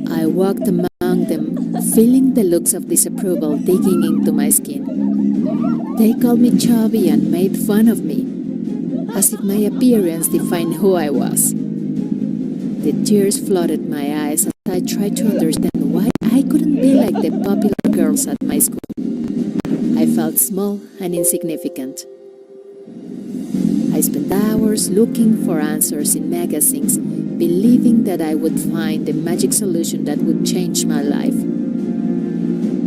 I walked among them, feeling the looks of disapproval digging into my skin. They called me chubby and made fun of me, as if my appearance defined who I was. The tears flooded my eyes as I tried to understand why I couldn't be like the popular girls at my school. I felt small and insignificant. I spent hours looking for answers in magazines, believing that I would find the magic solution that would change my life.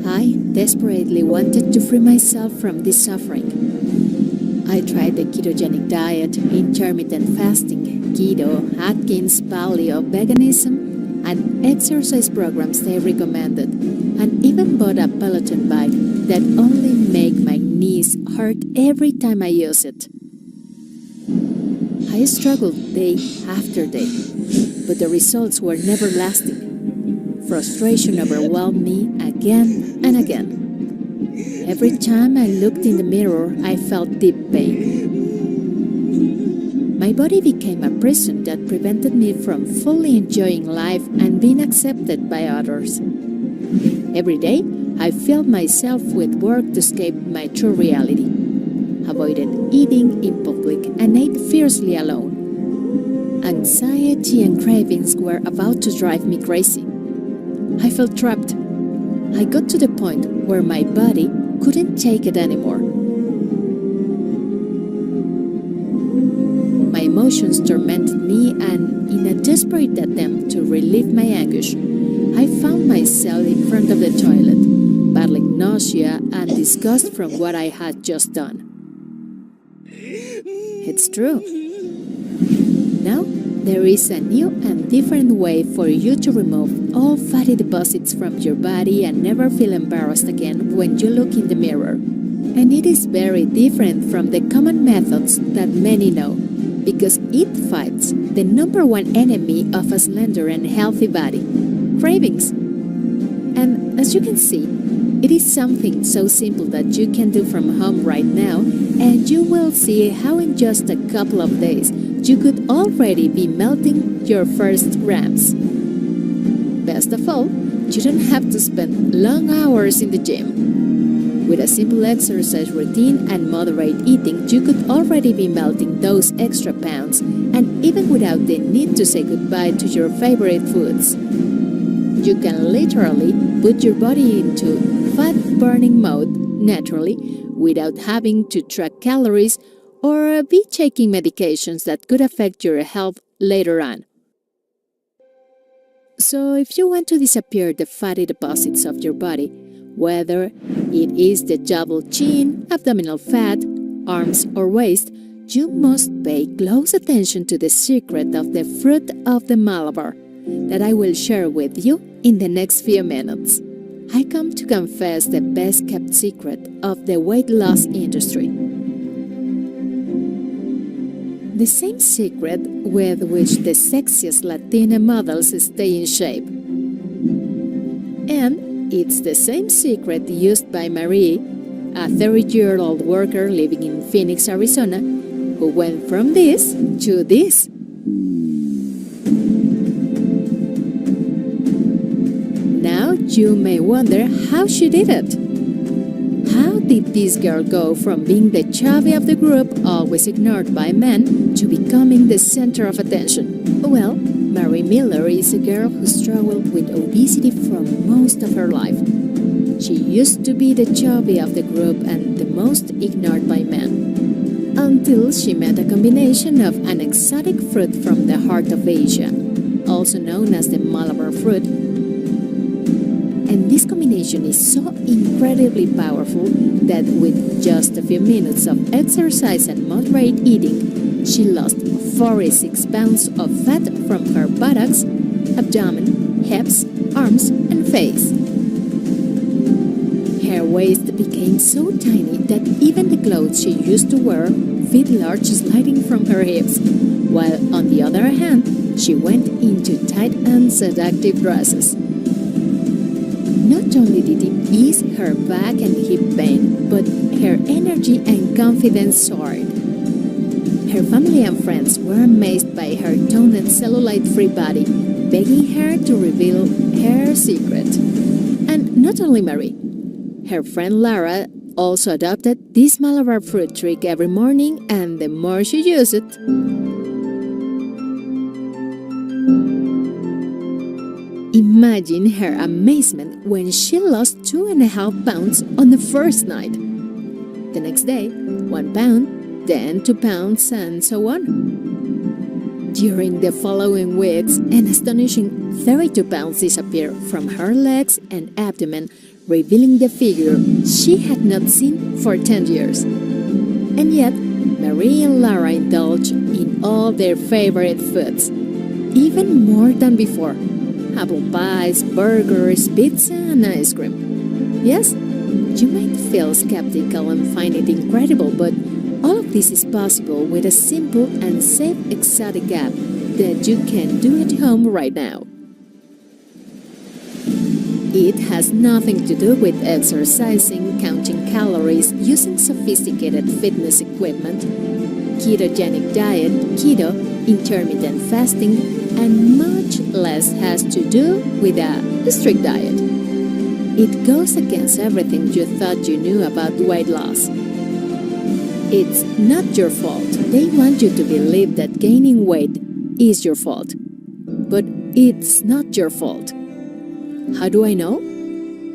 I desperately wanted to free myself from this suffering. I tried the ketogenic diet, intermittent fasting, keto, Atkins, paleo, veganism, and exercise programs they recommended, and even bought a Peloton bike that only make my knees hurt every time I use it. I struggled day after day, but the results were never lasting. Frustration overwhelmed me again and again. Every time I looked in the mirror, I felt deep pain. My body became a prison that prevented me from fully enjoying life and being accepted by others. Every day, I filled myself with work to escape my true reality. Avoided eating in public and ate fiercely alone. Anxiety and cravings were about to drive me crazy. I felt trapped. I got to the point where my body couldn't take it anymore. My emotions tormented me, and in a desperate attempt to relieve my anguish, I found myself in front of the toilet, battling nausea and disgust from what I had just done. It's true. Now, there is a new and different way for you to remove all fatty deposits from your body and never feel embarrassed again when you look in the mirror. And it is very different from the common methods that many know, because it fights the #1 enemy of a slender and healthy body: cravings. And as you can see, it is something so simple that you can do from home right now, and you will see how in just a couple of days you could already be melting your first grams. Best of all, you don't have to spend long hours in the gym. With a simple exercise routine and moderate eating, you could already be melting those extra pounds, and even without the need to say goodbye to your favorite foods. You can literally put your body into fat-burning mode naturally without having to track calories or be taking medications that could affect your health later on. So if you want to disappear the fatty deposits of your body, whether it is the double chin, abdominal fat, arms or waist, you must pay close attention to the secret of the fruit of the Malabar that I will share with you in the next few minutes. I come to confess the best-kept secret of the weight loss industry. The same secret with which the sexiest Latina models stay in shape. And it's the same secret used by Marie, a 30-year-old worker living in Phoenix, Arizona, who went from this to this. Now you may wonder how she did it. How did this girl go from being the chubby of the group, always ignored by men, to becoming the center of attention? Well, Mary Miller is a girl who struggled with obesity for most of her life. She used to be the chubby of the group and the most ignored by men, until she met a combination of an exotic fruit from the heart of Asia, also known as the Malabar fruit. And this combination is so incredibly powerful that with just a few minutes of exercise and moderate eating, she lost 46 pounds of fat from her buttocks, abdomen, hips, arms, and face. Her waist became so tiny that even the clothes she used to wear fit large, sliding from her hips, while on the other hand, she went into tight and seductive dresses. Not only did it ease her back and hip pain, but her energy and confidence soared. Her family and friends were amazed by her toned and cellulite-free body, begging her to reveal her secret. And not only Marie. Her friend Lara also adopted this Malabar fruit trick every morning, and the more she used it, imagine her amazement when she lost 2.5 pounds on the first night. The next day, 1 pound, then 2 pounds, and so on. During the following weeks, an astonishing 32 pounds disappeared from her legs and abdomen, revealing the figure she had not seen for 10 years. And yet, Marie and Lara indulge in all their favorite foods, even more than before. Apple pies, burgers, pizza, and ice cream. Yes, you might feel skeptical and find it incredible, but all of this is possible with a simple and safe exotic app that you can do at home right now. It has nothing to do with exercising, counting calories, using sophisticated fitness equipment, ketogenic diet, keto, intermittent fasting, and much less has to do with a strict diet. It goes against everything you thought you knew about weight loss. It's not your fault. They want you to believe that gaining weight is your fault. But it's not your fault. How do I know?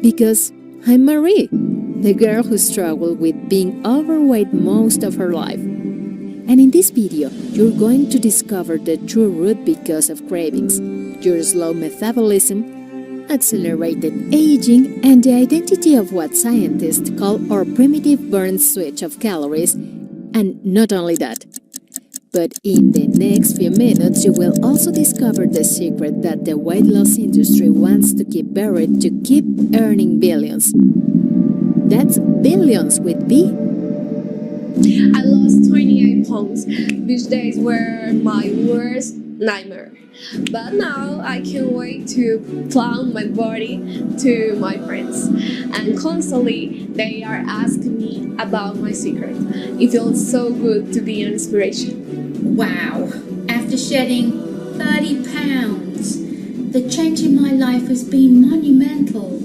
Because I'm Marie, the girl who struggled with being overweight most of her life. And in this video, you're going to discover the true root because of cravings, your slow metabolism, accelerated aging, and the identity of what scientists call our primitive burn switch of calories. And not only that, but in the next few minutes, you will also discover the secret that the weight loss industry wants to keep buried to keep earning billions. That's billions with B. I lost 28 pounds. These days were my worst nightmare. But now I can't wait to plan my body to my friends. And constantly they are asking me about my secret. It feels so good to be an inspiration. Wow, after shedding 30 pounds, the change in my life has been monumental.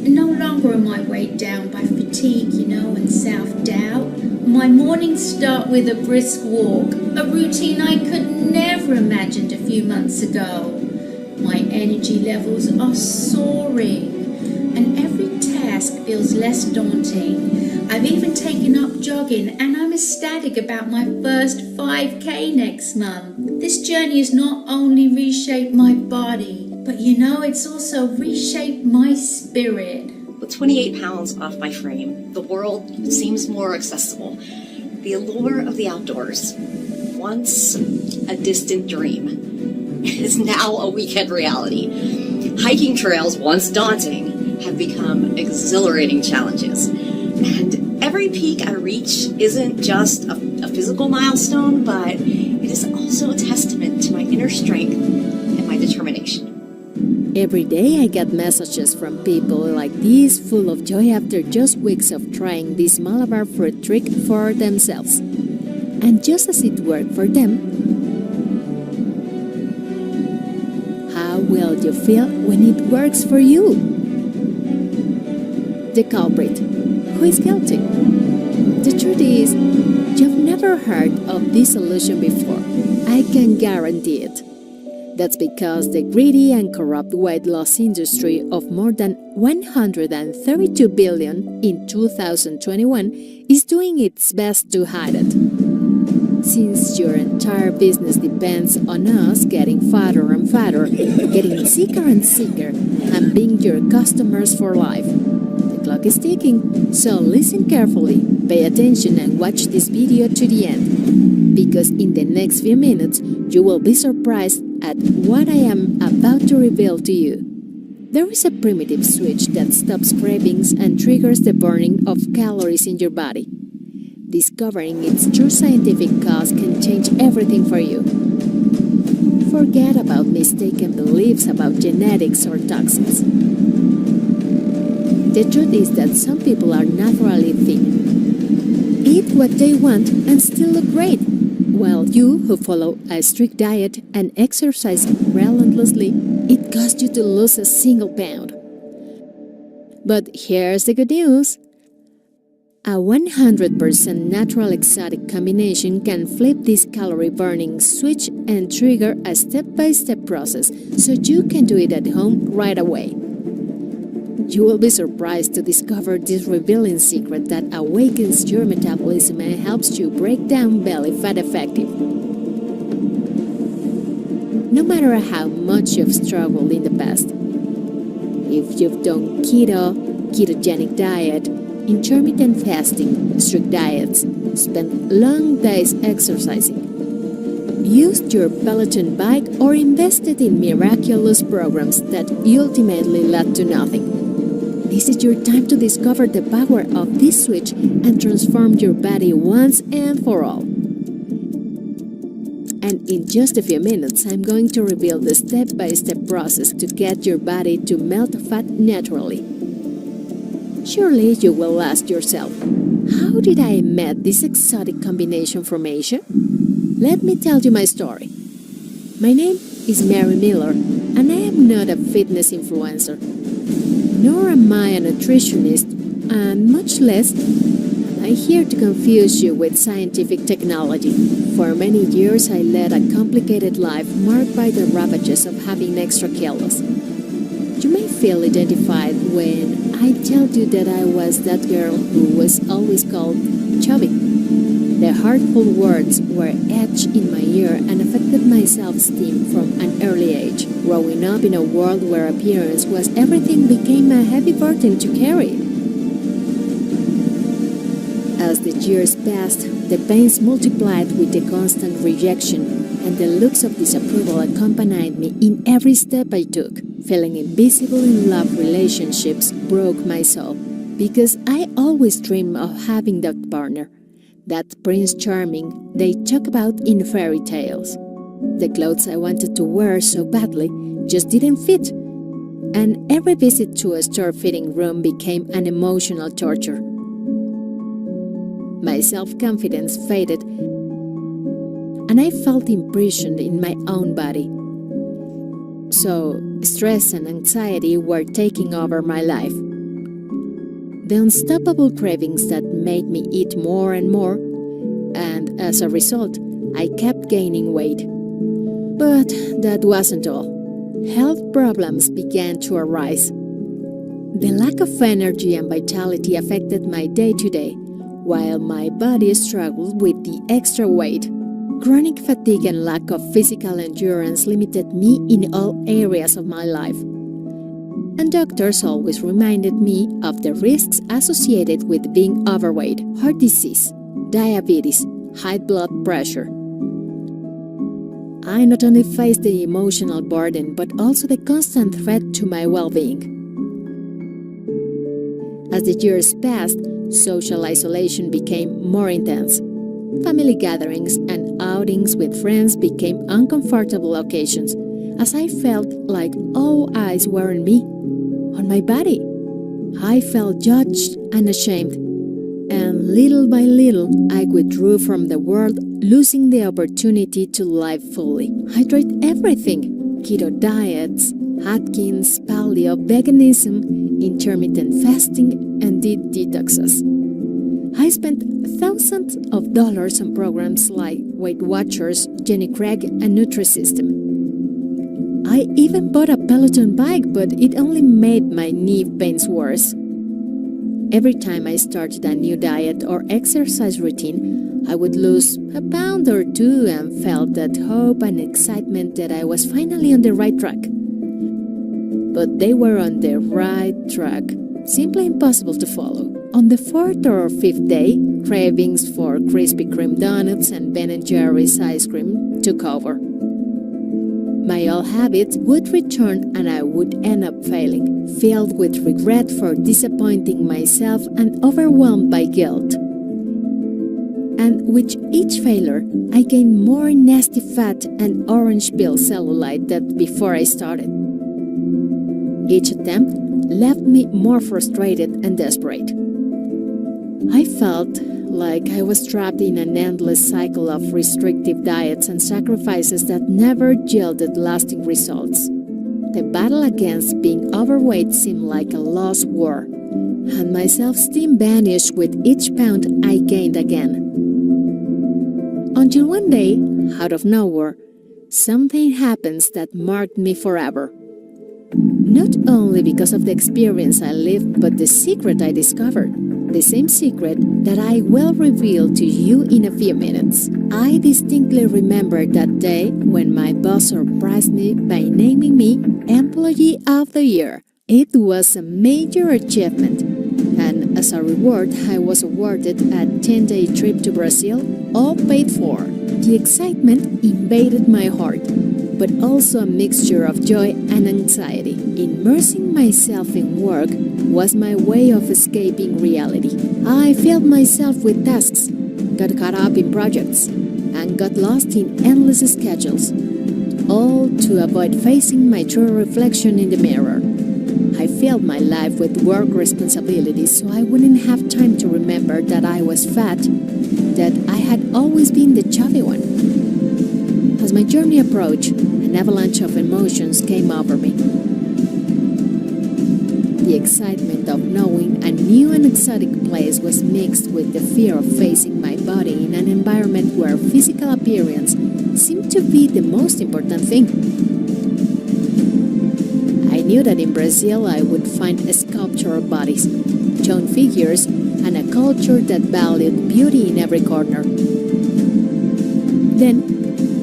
No longer am I weighed down by fatigue, and self-doubt. My mornings start with a brisk walk, a routine I could never imagined a few months ago. My energy levels are soaring, and every task feels less daunting. I've even taken up jogging, and I'm ecstatic about my first 5K next month. This journey has not only reshaped my body, but it's also reshaped my spirit. With 28 pounds off my frame, the world seems more accessible. The allure of the outdoors, once a distant dream, is now a weekend reality. Hiking trails, once daunting, have become exhilarating challenges. And every peak I reach isn't just a physical milestone, but it is also a testament to my inner strength and my determination. Every day I get messages from people like this full of joy after just weeks of trying this Malabar fruit trick for themselves. And just as it worked for them, how will you feel when it works for you? The culprit. Who is guilty? The truth is, you've never heard of this solution before. I can guarantee it. That's because the greedy and corrupt weight loss industry of more than $132 billion in 2021 is doing its best to hide it. Since your entire business depends on us getting fatter and fatter, getting sicker and sicker, and being your customers for life, the clock is ticking, so listen carefully, pay attention, and watch this video to the end. Because in the next few minutes, you will be surprised at what I am about to reveal to you. There is a primitive switch that stops cravings and triggers the burning of calories in your body. Discovering its true scientific cause can change everything for you. Forget about mistaken beliefs about genetics or toxins. The truth is that some people are naturally thin. Eat what they want and still look great, While you, who follow a strict diet and exercise relentlessly, it costs you to lose a single pound. But here's the good news. A 100% natural exotic combination can flip this calorie-burning switch and trigger a step-by-step process so you can do it at home right away. You will be surprised to discover this revealing secret that awakens your metabolism and helps you break down belly fat effective. No matter how much you've struggled in the past, if you've done keto, ketogenic diet, intermittent fasting, strict diets, spent long days exercising, used your Peloton bike, or invested in miraculous programs that ultimately led to nothing, this is your time to discover the power of this switch and transform your body once and for all. And in just a few minutes, I'm going to reveal the step-by-step process to get your body to melt fat naturally. Surely you will ask yourself, how did I meet this exotic combination from Asia? Let me tell you my story. My name is Mary Miller, and I am not a fitness influencer, nor am I a nutritionist, and much less am I here to confuse you with scientific technology. For many years, I led a complicated life marked by the ravages of having extra kilos. You may feel identified when I tell you that I was that girl who was always called chubby. The hurtful words were etched in my ear and affected my self-esteem from an early age. Growing up in a world where appearance was everything became a heavy burden to carry. As the years passed, the pains multiplied with the constant rejection, and the looks of disapproval accompanied me in every step I took. Feeling invisible in love relationships broke my soul, because I always dreamed of having that partner, that Prince Charming they talk about in fairy tales. The clothes I wanted to wear so badly just didn't fit, and every visit to a store-fitting room became an emotional torture. My self-confidence faded, and I felt imprisoned in my own body. So, stress and anxiety were taking over my life. The unstoppable cravings that made me eat more and more, and as a result, I kept gaining weight. But that wasn't all. Health problems began to arise. The lack of energy and vitality affected my day-to-day, while my body struggled with the extra weight. Chronic fatigue and lack of physical endurance limited me in all areas of my life. And doctors always reminded me of the risks associated with being overweight, heart disease, diabetes, high blood pressure. I not only faced the emotional burden, but also the constant threat to my well-being. As the years passed, social isolation became more intense. Family gatherings and outings with friends became uncomfortable occasions, as I felt like all eyes were on me, on my body. I felt judged and ashamed, and little by little I withdrew from the world, losing the opportunity to live fully. I tried everything: keto diets, Atkins, paleo, veganism, intermittent fasting, and did detoxes. I spent thousands of dollars on programs like Weight Watchers, Jenny Craig, and Nutrisystem. I even bought a Peloton bike, but it only made my knee pains worse. Every time I started a new diet or exercise routine, I would lose a pound or two and felt that hope and excitement that I was finally on the right track. But they were on the right track, simply impossible to follow. On the fourth or fifth day, cravings for Krispy Kreme donuts and Ben & Jerry's ice cream took over. My old habits would return and I would end up failing, filled with regret for disappointing myself and overwhelmed by guilt. And with each failure, I gained more nasty fat and orange peel cellulite than before I started. Each attempt left me more frustrated and desperate. I felt like I was trapped in an endless cycle of restrictive diets and sacrifices that never yielded lasting results. The battle against being overweight seemed like a lost war, and my self-esteem vanished with each pound I gained again. Until one day, out of nowhere, something happens that marked me forever. Not only because of the experience I lived, but the secret I discovered. The same secret that I will reveal to you in a few minutes. I distinctly remember that day when my boss surprised me by naming me Employee of the Year. It was a major achievement, and as a reward, I was awarded a 10-day trip to Brazil, all paid for. The excitement invaded my heart, but also a mixture of joy and anxiety. Immersing myself in work was my way of escaping reality. I filled myself with tasks, got caught up in projects, and got lost in endless schedules, all to avoid facing my true reflection in the mirror. I filled my life with work responsibilities so I wouldn't have time to remember that I was fat, that I had always been the chubby one. As my journey approached, an avalanche of emotions came over me. The excitement of knowing a new and exotic place was mixed with the fear of facing my body in an environment where physical appearance seemed to be the most important thing. I knew that in Brazil I would find sculptural bodies, toned figures, and a culture that valued beauty in every corner. Then,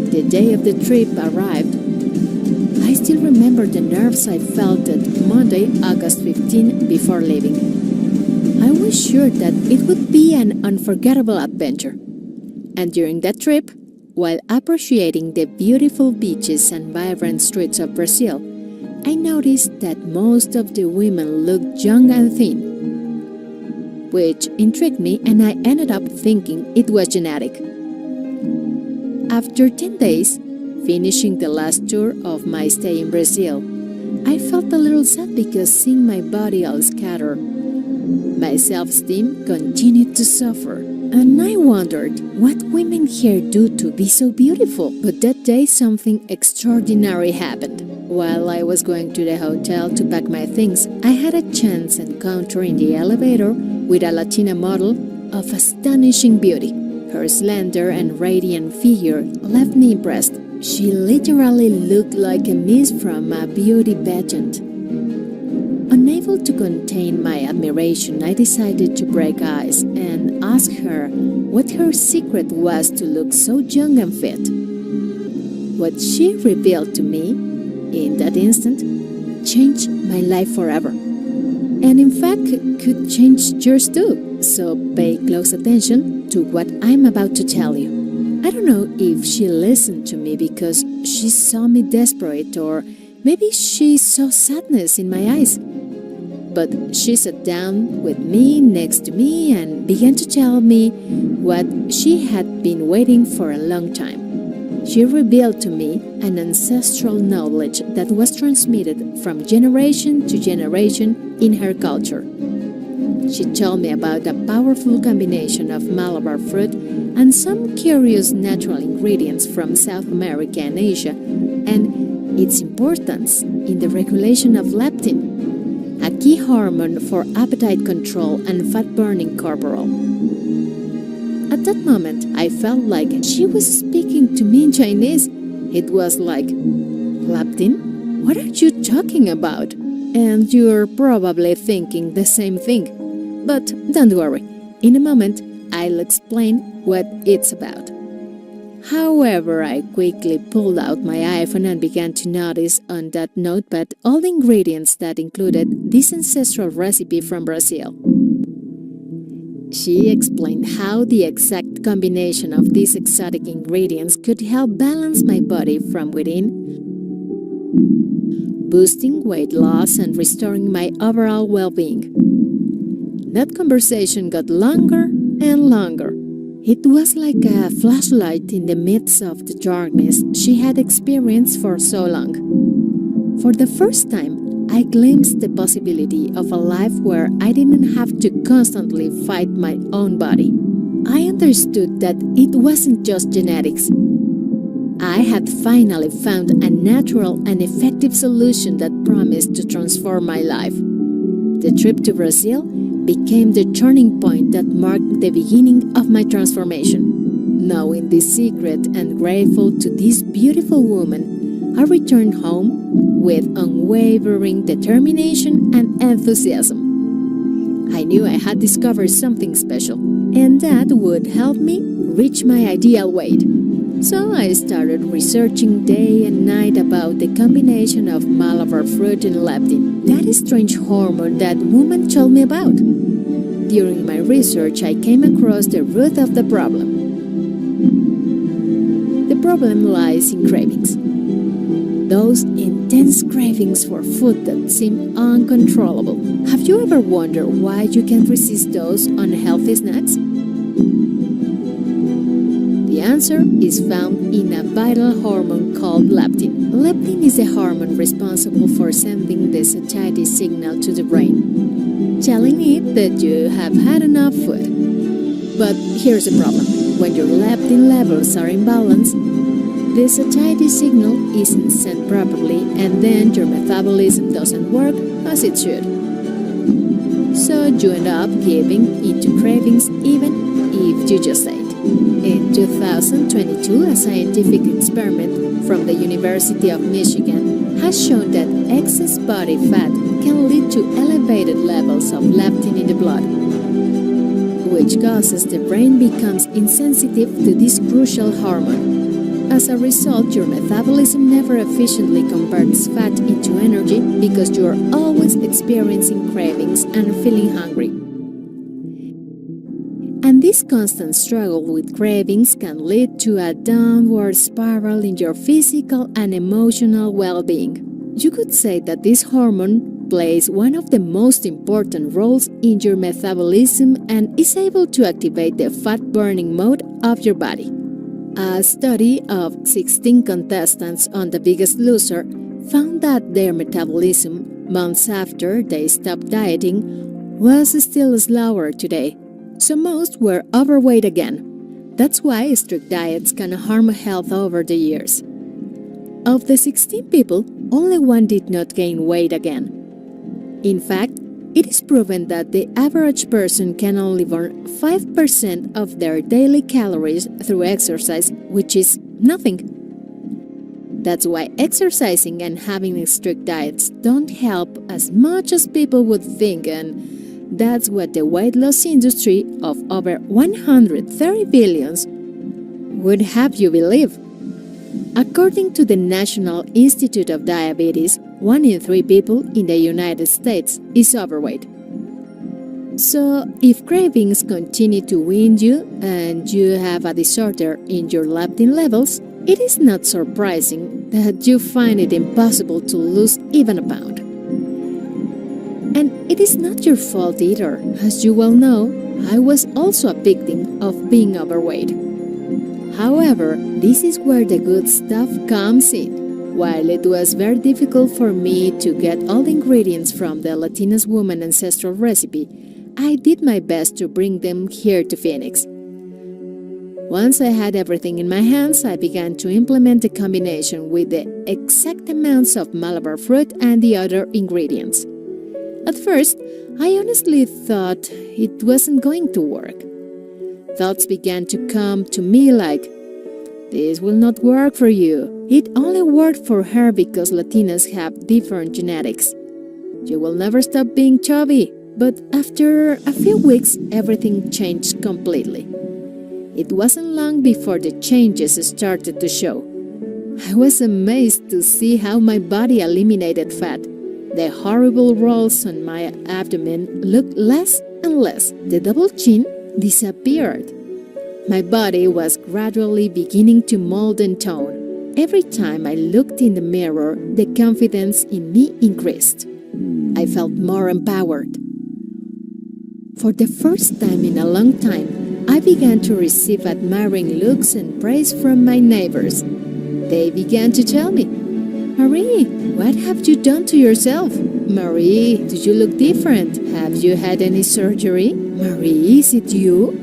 the day of the trip arrived. I still remember the nerves I felt that Monday, August 15, before leaving. I was sure that it would be an unforgettable adventure. And during that trip, while appreciating the beautiful beaches and vibrant streets of Brazil, I noticed that most of the women looked young and thin, which intrigued me, and I ended up thinking it was genetic. After 10 days, finishing the last tour of my stay in Brazil, I felt a little sad because seeing my body all scattered, my self-esteem continued to suffer. And I wondered what women here do to be so beautiful. But that day something extraordinary happened. While I was going to the hotel to pack my things, I had a chance encounter in the elevator with a Latina model of astonishing beauty. Her slender and radiant figure left me impressed. She literally looked like a miss from a beauty pageant. Unable to contain my admiration, I decided to break ice and ask her what her secret was to look so young and fit. What she revealed to me in that instant changed my life forever. And in fact, could change yours too. So pay close attention to what I'm about to tell you. I don't know if she listened to me because she saw me desperate, or maybe she saw sadness in my eyes. But she sat down with me next to me and began to tell me what she had been waiting for a long time. She revealed to me an ancestral knowledge that was transmitted from generation to generation in her culture. She told me about a powerful combination of Malabar fruit and some curious natural ingredients from South America and Asia, and its importance in the regulation of leptin, a key hormone for appetite control and fat-burning cortisol. At that moment, I felt like she was speaking to me in Chinese. It was like, "Leptin? What are you talking about?" And you're probably thinking the same thing. But don't worry, in a moment, I'll explain what it's about. However, I quickly pulled out my iPhone and began to notice on that notepad all the ingredients that included this ancestral recipe from Brazil. She explained how the exact combination of these exotic ingredients could help balance my body from within, boosting weight loss and restoring my overall well-being. That conversation got longer and longer. It was like a flashlight in the midst of the darkness she had experienced for so long. For the first time, I glimpsed the possibility of a life where I didn't have to constantly fight my own body. I understood that it wasn't just genetics. I had finally found a natural and effective solution that promised to transform my life. The trip to Brazil became the turning point that marked the beginning of my transformation. Knowing this secret and grateful to this beautiful woman, I returned home with unwavering determination and enthusiasm. I knew I had discovered something special, and that would help me reach my ideal weight. So I started researching day and night about the combination of Malabar fruit and leptin, that strange hormone that woman told me about. During my research, I came across the root of the problem. The problem lies in cravings. Those intense cravings for food that seem uncontrollable. Have you ever wondered why you can't resist those unhealthy snacks? The answer is found in a vital hormone called leptin. Leptin is a hormone responsible for sending the satiety signal to the brain, telling it that you have had enough food. But here's the problem. When your leptin levels are imbalanced, the satiety signal isn't sent properly, and then your metabolism doesn't work as it should. So you end up giving into cravings even if you just ate. In 2022, a scientific experiment from the University of Michigan has shown that excess body fat can lead to elevated levels of leptin in the blood, which causes the brain becomes insensitive to this crucial hormone. As a result, your metabolism never efficiently converts fat into energy because you are always experiencing cravings and feeling hungry. And this constant struggle with cravings can lead to a downward spiral in your physical and emotional well-being. You could say that this hormone plays one of the most important roles in your metabolism and is able to activate the fat-burning mode of your body. A study of 16 contestants on The Biggest Loser found that their metabolism, months after they stopped dieting, was still slower today. So most were overweight again. That's why strict diets can harm health over the years. Of the 16 people, only one did not gain weight again. In fact, it is proven that the average person can only burn 5% of their daily calories through exercise, which is nothing. That's why exercising and having strict diets don't help as much as people would think, and that's what the weight loss industry of over 130 billions would have you believe. According to the National Institute of Diabetes, 1 in 3 people in the United States is overweight. So, if cravings continue to win you and you have a disorder in your leptin levels, it is not surprising that you find it impossible to lose even a pound. And it is not your fault either. As you well know, I was also a victim of being overweight. However, this is where the good stuff comes in. While it was very difficult for me to get all the ingredients from the Latinx woman ancestral recipe, I did my best to bring them here to Phoenix. Once I had everything in my hands, I began to implement the combination with the exact amounts of Malabar fruit and the other ingredients. At first, I honestly thought it wasn't going to work. Thoughts began to come to me like, this will not work for you. It only worked for her because Latinas have different genetics. You will never stop being chubby. But after a few weeks, everything changed completely. It wasn't long before the changes started to show. I was amazed to see how my body eliminated fat. The horrible rolls on my abdomen looked less and less. The double chin disappeared. My body was gradually beginning to mold and tone. Every time I looked in the mirror, the confidence in me increased. I felt more empowered. For the first time in a long time, I began to receive admiring looks and praise from my neighbors. They began to tell me, Marie, what have you done to yourself? Marie, do you look different? Have you had any surgery? Marie, is it you?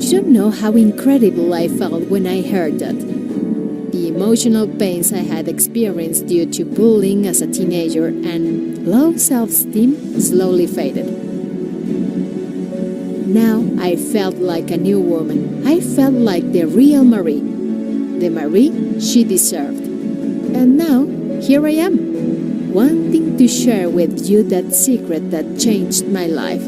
You don't know how incredible I felt when I heard that. The emotional pains I had experienced due to bullying as a teenager and low self-esteem slowly faded. Now I felt like a new woman. I felt like the real Marie. The Marie she deserved. And now, here I am, wanting to share with you that secret that changed my life.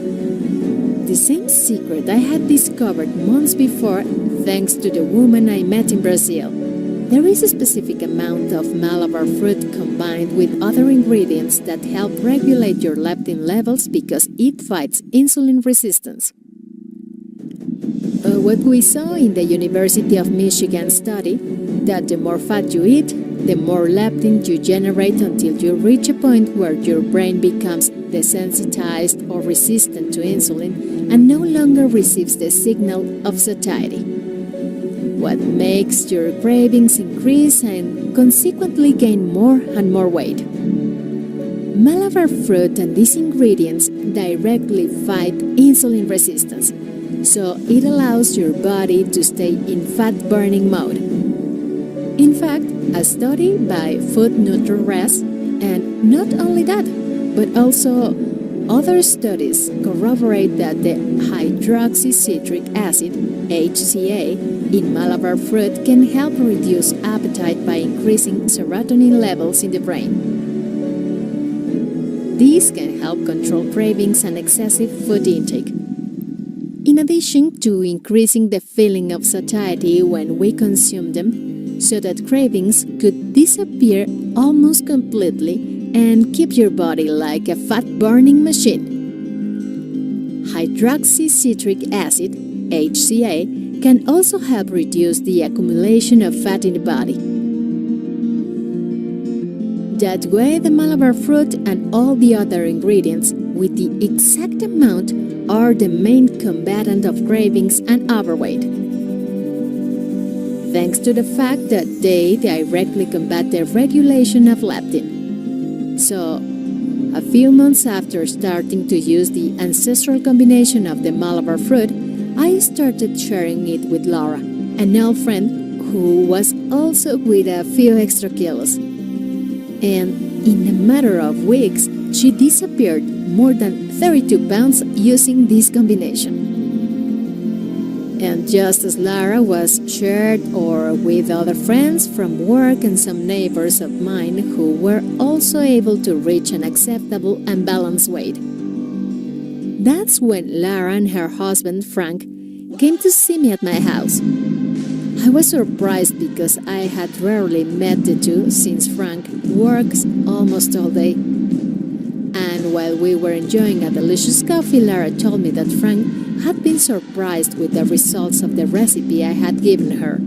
The same secret I had discovered months before thanks to the woman I met in Brazil. There is a specific amount of Malabar fruit combined with other ingredients that help regulate your leptin levels because it fights insulin resistance. What we saw in the University of Michigan study, that the more fat you eat, the more leptin you generate until you reach a point where your brain becomes desensitized or resistant to insulin and no longer receives the signal of satiety. What makes your cravings increase and consequently gain more and more weight. Malabar fruit and these ingredients directly fight insulin resistance, so it allows your body to stay in fat-burning mode. In fact, a study by Food Nutrition, and not only that, but also other studies corroborate that the hydroxycitric acid, HCA, in Malabar fruit can help reduce appetite by increasing serotonin levels in the brain. These can help control cravings and excessive food intake. In addition to increasing the feeling of satiety when we consume them, so that cravings could disappear almost completely and keep your body like a fat-burning machine. Hydroxycitric acid, HCA, can also help reduce the accumulation of fat in the body. That way, the Malabar fruit and all the other ingredients, with the exact amount, are the main combatant of cravings and overweight. Thanks to the fact that they directly combat the regulation of leptin. So, a few months after starting to use the ancestral combination of the Malabar fruit, I started sharing it with Laura, an old friend who was also with a few extra kilos. And in a matter of weeks, she disappeared more than 32 pounds using this combination. And just as Lara was shared or with other friends from work and some neighbors of mine who were also able to reach an acceptable and balanced weight. That's when Lara and her husband Frank came to see me at my house. I was surprised because I had rarely met the two since Frank works almost all day. And while we were enjoying a delicious coffee, Lara told me that Frank had been surprised with the results of the recipe I had given her.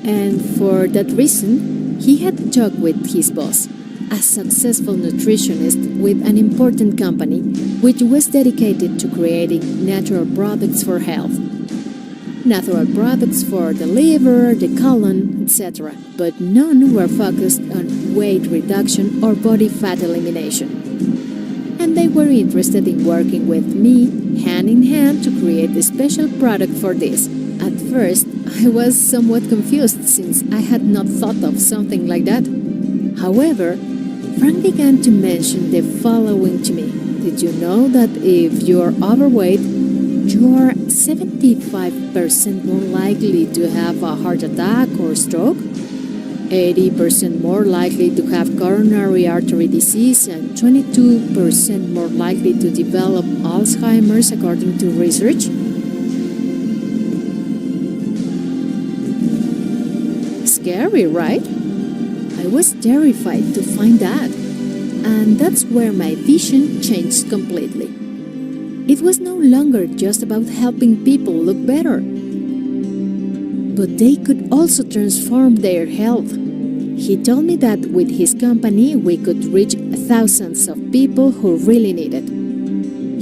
And for that reason, he had talked with his boss, a successful nutritionist with an important company which was dedicated to creating natural products for health. Natural products for the liver, the colon, etc., but none were focused on weight reduction or body fat elimination. And they were interested in working with me hand in hand to create a special product for this. At first, I was somewhat confused since I had not thought of something like that. However, Frank began to mention the following to me. Did you know that if you're overweight, you are 75% more likely to have a heart attack or stroke, 80% more likely to have coronary artery disease, and 22% more likely to develop Alzheimer's according to research? Scary, right? I was terrified to find that, and that's where my vision changed completely. It was no longer just about helping people look better, but they could also transform their health. He told me that with his company we could reach thousands of people who really need it.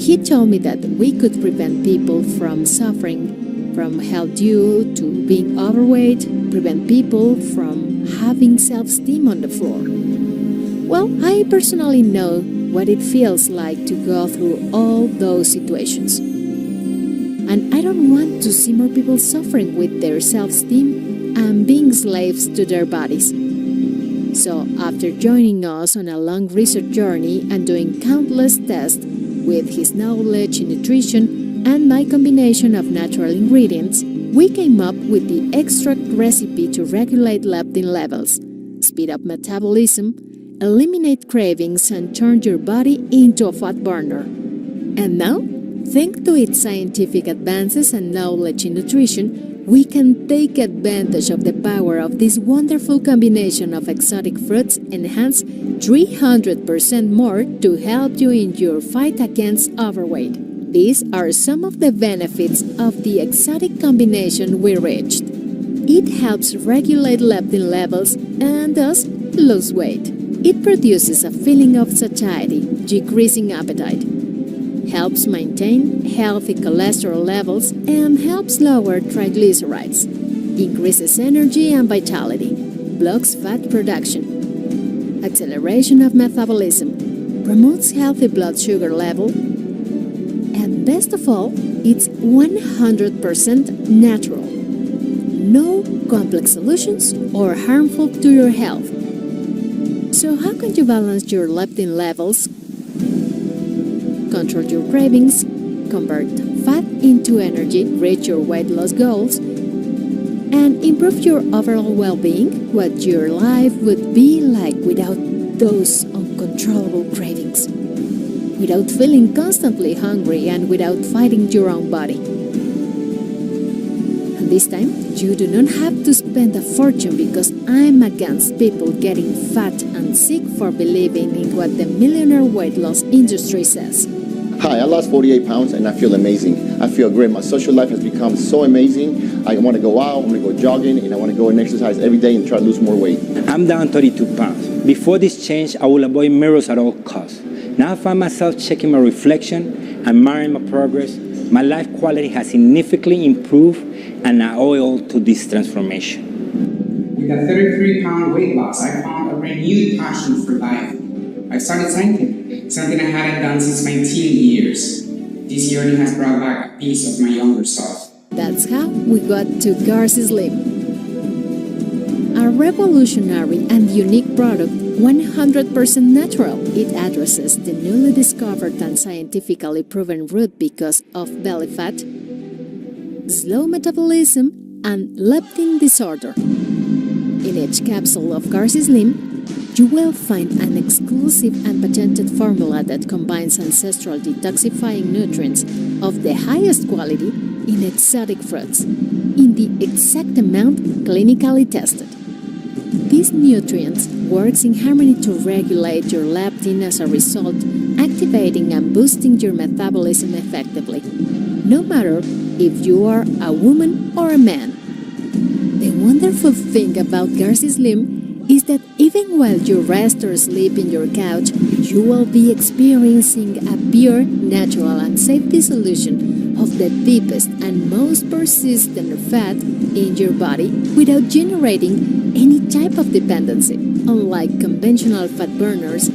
He told me that we could prevent people from suffering from health due to being overweight, prevent people from having self-esteem on the floor. Well, I personally know what it feels like to go through all those situations. and I don't want to see more people suffering with their self-esteem and being slaves to their bodies. So, after joining us on a long research journey and doing countless tests with his knowledge in nutrition and my combination of natural ingredients, we came up with the extract recipe to regulate leptin levels, speed up metabolism, eliminate cravings, and turn your body into a fat burner. And now, thanks to its scientific advances and knowledge in nutrition, we can take advantage of the power of this wonderful combination of exotic fruits enhanced 300% more to help you in your fight against overweight. These are some of the benefits of the exotic combination we reached. It helps regulate leptin levels and thus lose weight. It produces a feeling of satiety, decreasing appetite, helps maintain healthy cholesterol levels, and helps lower triglycerides, increases energy and vitality, blocks fat production, acceleration of metabolism, promotes healthy blood sugar level, and best of all, it's 100% natural. No complex solutions or harmful to your health. So how can you balance your leptin levels, control your cravings, convert fat into energy, reach your weight loss goals, and improve your overall well-being? What your life would be like without those uncontrollable cravings, without feeling constantly hungry, and without fighting your own body. And this time, you do not have to spend a fortune, because I'm against people getting fat and sick for believing in what the millionaire weight loss industry says. Hi, I lost 48 pounds and I feel amazing. I feel great. My social life has become so amazing. I want to go out, I want to go jogging, and I want to go and exercise every day and try to lose more weight. I'm down 32 pounds. Before this change, I will avoid mirrors at all costs. Now I find myself checking my reflection, admiring my progress. My life quality has significantly improved, and I owe it all to this transformation. With a 33-pound weight loss, I found a renewed passion for life. I started cycling, something I hadn't done since my teen years. This journey has brought back a piece of my younger self. That's how we got to GarciSlim, a revolutionary and unique product, 100% natural. It addresses the newly discovered and scientifically proven root because of belly fat, slow metabolism, and leptin disorder. In each capsule of GarciSlim, you will find an exclusive and patented formula that combines ancestral detoxifying nutrients of the highest quality in exotic fruits, in the exact amount clinically tested. These nutrients works in harmony to regulate your leptin, as a result, activating and boosting your metabolism effectively, no matter if you are a woman or a man. The wonderful thing about GarciSlim is that even while you rest or sleep in your couch, you will be experiencing a pure, natural, and safe dissolution of the deepest and most persistent fat in your body without generating any type of dependency, unlike conventional fat burners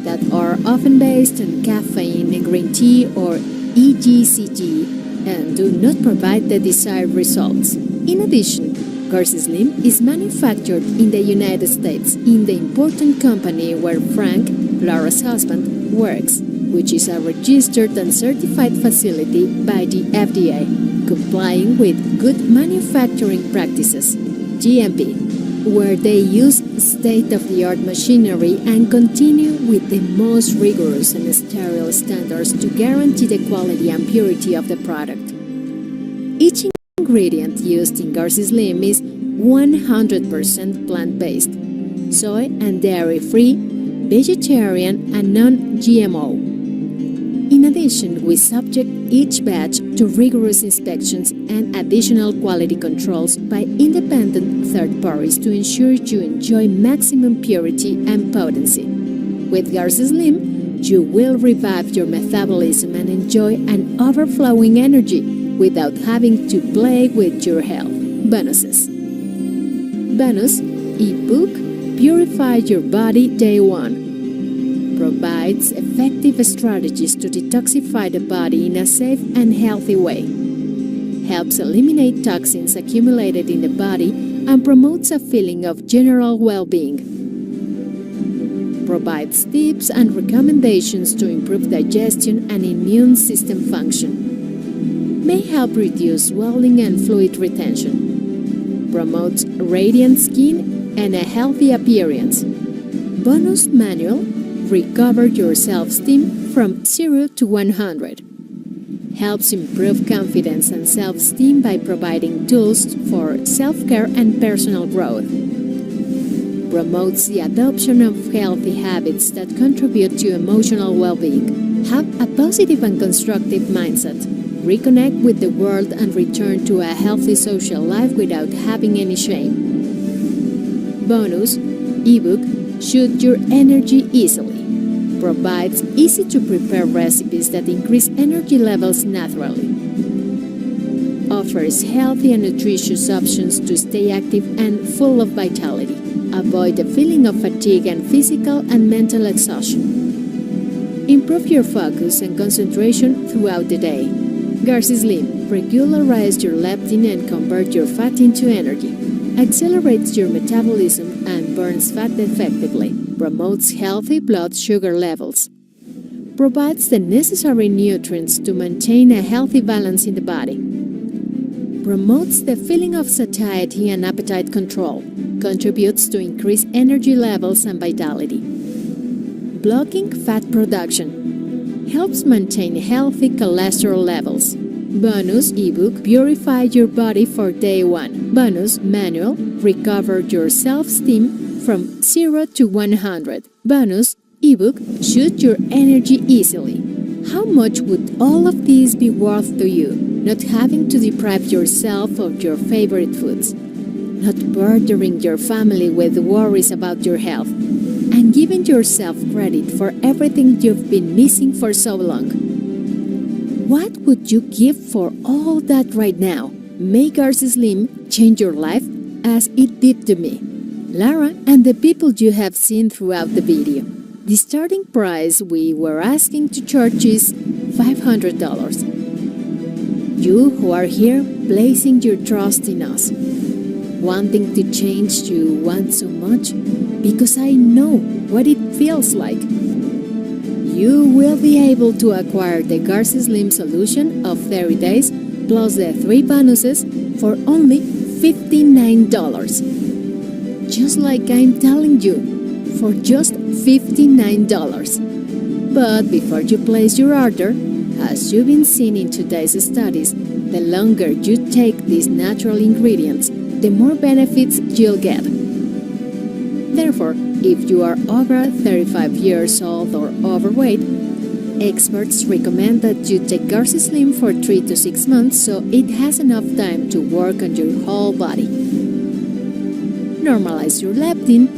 that are often based on caffeine, green tea, or EGCG and do not provide the desired results. In addition, GarciSlim is manufactured in the United States in the important company where Frank, Laura's husband, works, which is a registered and certified facility by the FDA, complying with good manufacturing practices, GMP, where they use state-of-the-art machinery and continue with the most rigorous and sterile standards to guarantee the quality and purity of the product. Each ingredient used in GarciSlim is 100% plant-based, soy and dairy-free, vegetarian, and non-GMO. In addition, we subject each batch to rigorous inspections and additional quality controls by independent third parties to ensure you enjoy maximum purity and potency. With GarciSlim, you will revive your metabolism and enjoy an overflowing energy without having to play with your health. Bonuses. Bonus ebook Purify Your Body Day 1 provides effective strategies to detoxify the body in a safe and healthy way. helps eliminate toxins accumulated in the body, and promotes a feeling of general well-being. Provides tips and recommendations to improve digestion and immune system function. May help reduce swelling and fluid retention. Promotes radiant skin and a healthy appearance. Bonus manual: recover your self-esteem from 0 to 100. Helps improve confidence and self-esteem by providing tools for self-care and personal growth. Promotes the adoption of healthy habits that contribute to emotional well-being. Have a positive and constructive mindset. Reconnect with the world and return to a healthy social life without having any shame. Bonus ebook: Shoot Your Energy Easily. Provides easy-to-prepare recipes that increase energy levels naturally. Offers healthy and nutritious options to stay active and full of vitality. Avoid the feeling of fatigue and physical and mental exhaustion. Improve your focus and concentration throughout the day. GarciSlim: Regularize your leptin and convert your fat into energy. Accelerates your metabolism and burns fat effectively. Promotes healthy blood sugar levels. Provides the necessary nutrients to maintain a healthy balance in the body. Promotes the feeling of satiety and appetite control. Contributes to increased energy levels and vitality. Blocking fat production. Helps maintain healthy cholesterol levels. Bonus ebook: Purify Your Body for Day 1. Bonus manual: Recover Your Self-Esteem from 0 to 100. Bonus ebook: Shoot Your Energy Easily. How much would all of these be worth to you? Not having to deprive yourself of your favorite foods, not burdening your family with worries about your health, and giving yourself credit for everything you've been missing for so long. What would you give for all that right now? Make GarciSlim change your life as it did to me, Lara, and the people you have seen throughout the video. The starting price we were asking to charge is $500. You who are here placing your trust in us, wanting to change you want so much, because I know what it feels like. You will be able to acquire the GarciSlim solution of 30 days plus the 3 bonuses for only $59. Just like I'm telling you, for just $59. But before you place your order, as you've been seeing in today's studies, the longer you take these natural ingredients, the more benefits you'll get. Therefore, if you are over 35 years old or overweight, experts recommend that you take GarciSlim for 3 to 6 months so it has enough time to work on your whole body. Normalize your leptin,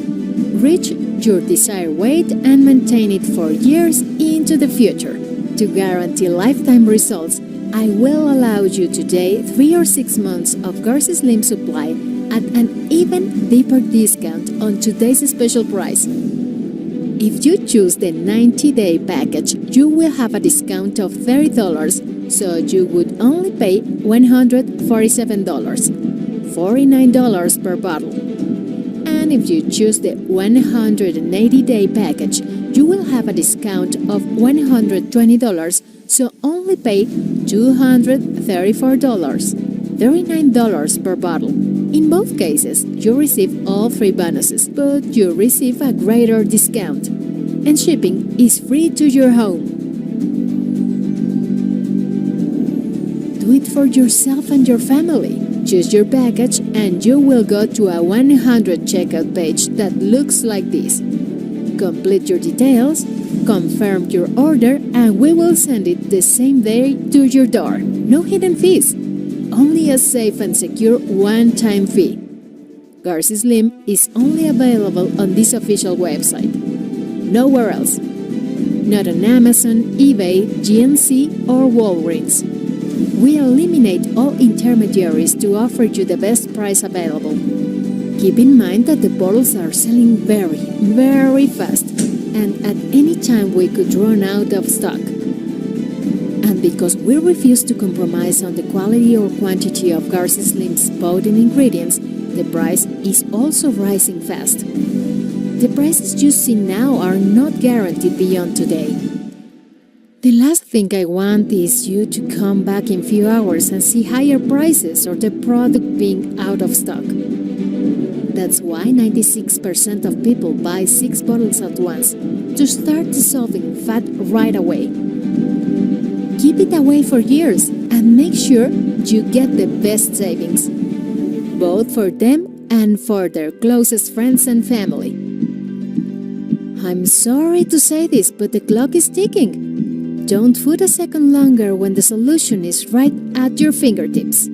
reach your desired weight, and maintain it for years into the future. To guarantee lifetime results, I will allow you today 3 or 6 months of GarciSlim supply at an even deeper discount on today's special price. If you choose the 90-day package, you will have a discount of $30, so you would only pay $147, $49 per bottle. And if you choose the 180-day package, you will have a discount of $120, so only pay $234, $39 per bottle. In both cases, you receive all 3 bonuses, but you receive a greater discount. And shipping is free to your home. Do it for yourself and your family. Choose your package and you will go to a 100 checkout page that looks like this. Complete your details, confirm your order, and we will send it the same day to your door. No hidden fees. Only a safe and secure one-time fee. GarciSlim is only available on this official website. Nowhere else. Not on Amazon, eBay, GNC, or Walgreens. We eliminate all intermediaries to offer you the best price available. Keep in mind that the bottles are selling very, very fast, and at any time we could run out of stock. And because we refuse to compromise on the quality or quantity of GarciSlim's potent ingredients, the price is also rising fast. The prices you see now are not guaranteed beyond today. The last thing I want is you to come back in few hours and see higher prices or the product being out of stock. That's why 96% of people buy 6 bottles at once to start dissolving fat right away. Keep it away for years and make sure you get the best savings, both for them and for their closest friends and family. I'm sorry to say this, but the clock is ticking. Don't put a second longer when the solution is right at your fingertips.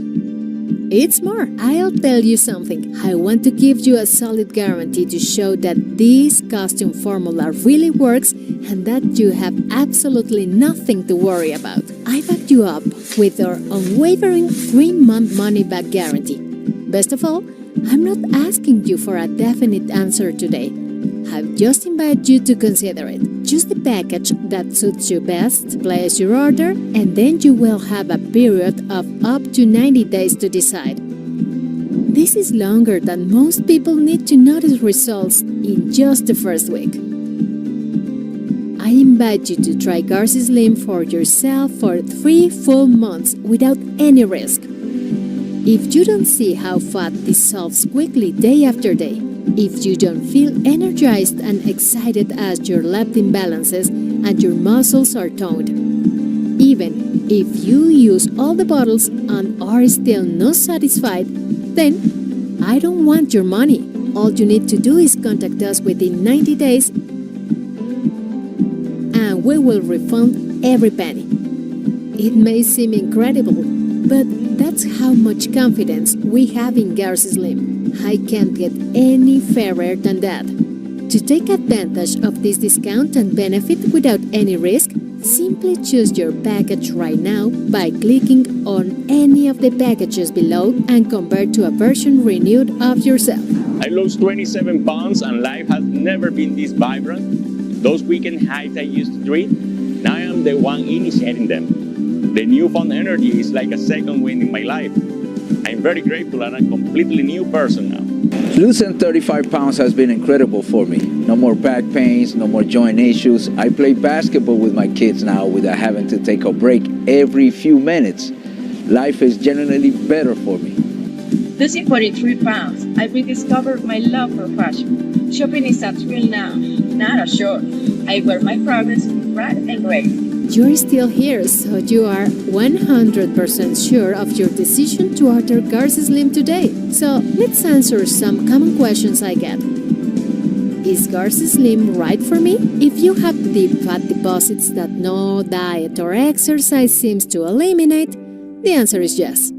It's more, I'll tell you something. I want to give you a solid guarantee to show that this costume formula really works and that you have absolutely nothing to worry about. I back you up with our unwavering 3-month money-back guarantee. Best of all, I'm not asking you for a definite answer today. I've just invited you to consider it. Choose the package that suits you best, place your order, and then you will have a period of up to 90 days to decide. This is longer than most people need to notice results in just the first week. I invite you to try GarciSlim for yourself for 3 full months without any risk. If you don't see how fat dissolves quickly day after day, if you don't feel energized and excited as your leptin balances and your muscles are toned, even if you use all the bottles and are still not satisfied, then I don't want your money. All you need to do is contact us within 90 days and we will refund every penny. It may seem incredible, but that's how much confidence we have in GarciSlim. I can't get any fairer than that. To take advantage of this discount and benefit without any risk, simply choose your package right now by clicking on any of the packages below and convert to a version renewed of yourself. I lost 27 pounds and life has never been this vibrant. Those weekend hikes I used to dread, now I am the one initiating them. The newfound energy is like a second wind in my life. I'm very grateful and a completely new person now. Losing 35 pounds has been incredible for me. No more back pains, no more joint issues. I play basketball with my kids now without having to take a break every few minutes. Life is genuinely better for me. Losing 43 pounds, I rediscovered my love for fashion. Shopping is a thrill now, not a chore. I wear my progress with pride and grace. You're still here, so you are 100% sure of your decision to order GarciSlim today. So let's answer some common questions I get. Is GarciSlim right for me? If you have deep fat deposits that no diet or exercise seems to eliminate, the answer is yes.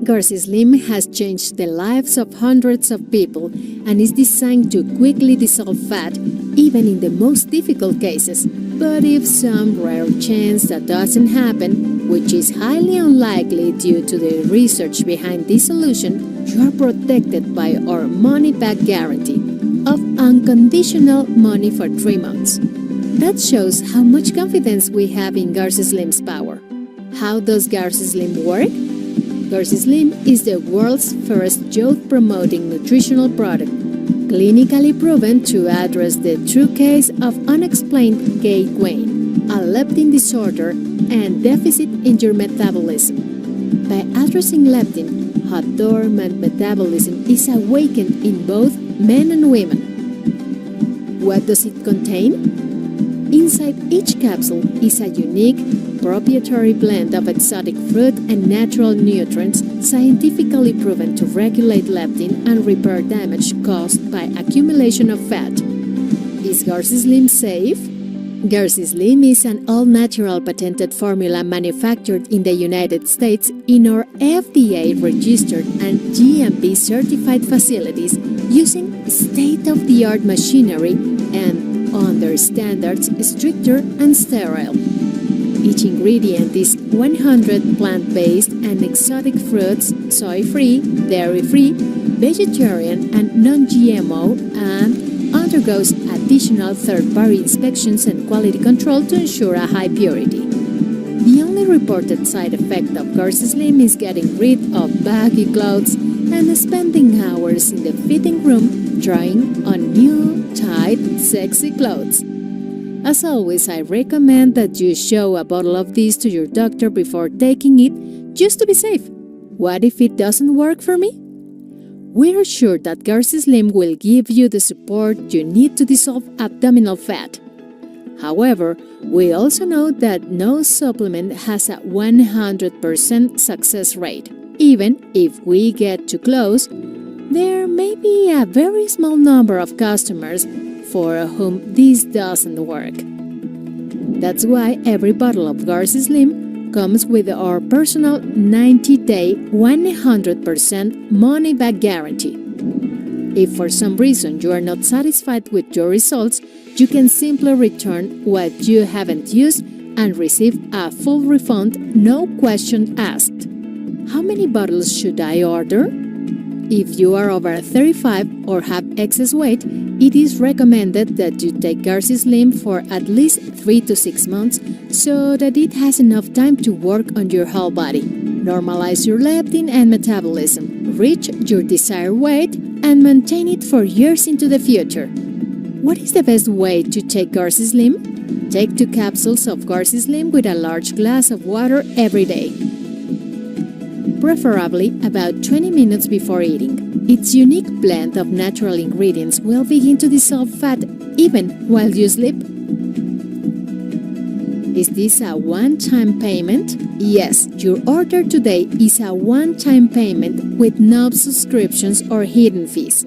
GarciSlim has changed the lives of hundreds of people and is designed to quickly dissolve fat, even in the most difficult cases. But if some rare chance that doesn't happen, which is highly unlikely due to the research behind this solution, you are protected by our money-back guarantee of unconditional money for 3 months. That shows how much confidence we have in GarciSlim's power. How does GarciSlim work? GarciSlim is the world's first youth-promoting nutritional product, clinically proven to address the true case of unexplained weight gain, a leptin disorder, and deficit in your metabolism. By addressing leptin, a dormant metabolism is awakened in both men and women. What does it contain? Inside each capsule is a unique, proprietary blend of exotic fruit and natural nutrients scientifically proven to regulate leptin and repair damage caused by accumulation of fat. Is GarciSlim safe? GarciSlim is an all-natural patented formula manufactured in the United States in our FDA-registered and GMP-certified facilities using state-of-the-art machinery and under standards stricter and sterile. Each ingredient is 100 plant-based and exotic fruits, soy-free, dairy-free, vegetarian and non-GMO, and undergoes additional third-party inspections and quality control to ensure a high purity. The only reported side effect of GarciSlim is getting rid of baggy clothes and spending hours in the fitting room trying on new, tight, sexy clothes. As always, I recommend that you show a bottle of this to your doctor before taking it, just to be safe. What if it doesn't work for me? We're sure that GarciSlim will give you the support you need to dissolve abdominal fat. However, we also know that no supplement has a 100% success rate. Even if we get too close, there may be a very small number of customers for whom this doesn't work. That's why every bottle of GarciSlim comes with our personal 90-day 100% money-back guarantee. If for some reason you are not satisfied with your results, you can simply return what you haven't used and receive a full refund, no question asked. How many bottles should I order? If you are over 35 or have excess weight, it is recommended that you take GarciSlim for at least 3 to 6 months so that it has enough time to work on your whole body. Normalize your leptin and metabolism, reach your desired weight, and maintain it for years into the future. What is the best way to take GarciSlim? Take 2 capsules of GarciSlim with a large glass of water every day, preferably about 20 minutes before eating. Its unique blend of natural ingredients will begin to dissolve fat even while you sleep. Is this a one-time payment? Yes, your order today is a one-time payment with no subscriptions or hidden fees.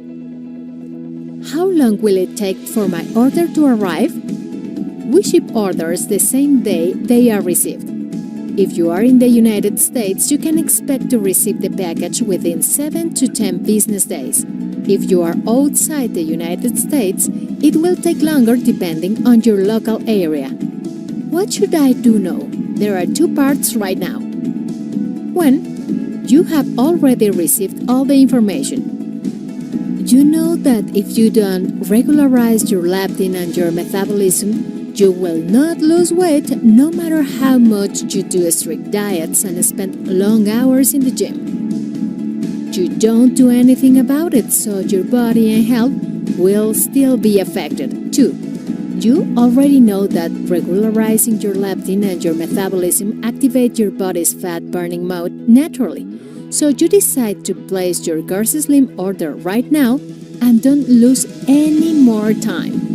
How long will it take for my order to arrive? We ship orders the same day they are received. If you are in the United States, you can expect to receive the package within 7 to 10 business days. If you are outside the United States, it will take longer depending on your local area. What should I do now? There are 2 parts right now. 1. You have already received all the information. You know that if you don't regularize your leptin and your metabolism, you will not lose weight no matter how much you do strict diets and spend long hours in the gym. You don't do anything about it, so your body and health will still be affected. 2. You already know that regularizing your leptin and your metabolism activate your body's fat-burning mode naturally. So you decide to place your GarciSlim order right now and don't lose any more time.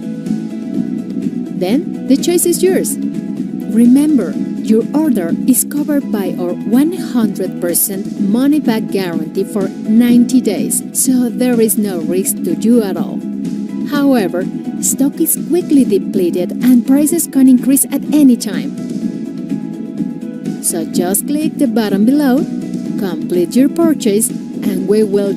Then the choice is yours. Remember, your order is covered by our 100% money-back guarantee for 90 days, so there is no risk to you at all. However, stock is quickly depleted and prices can increase at any time. So just click the button below, complete your purchase, and we will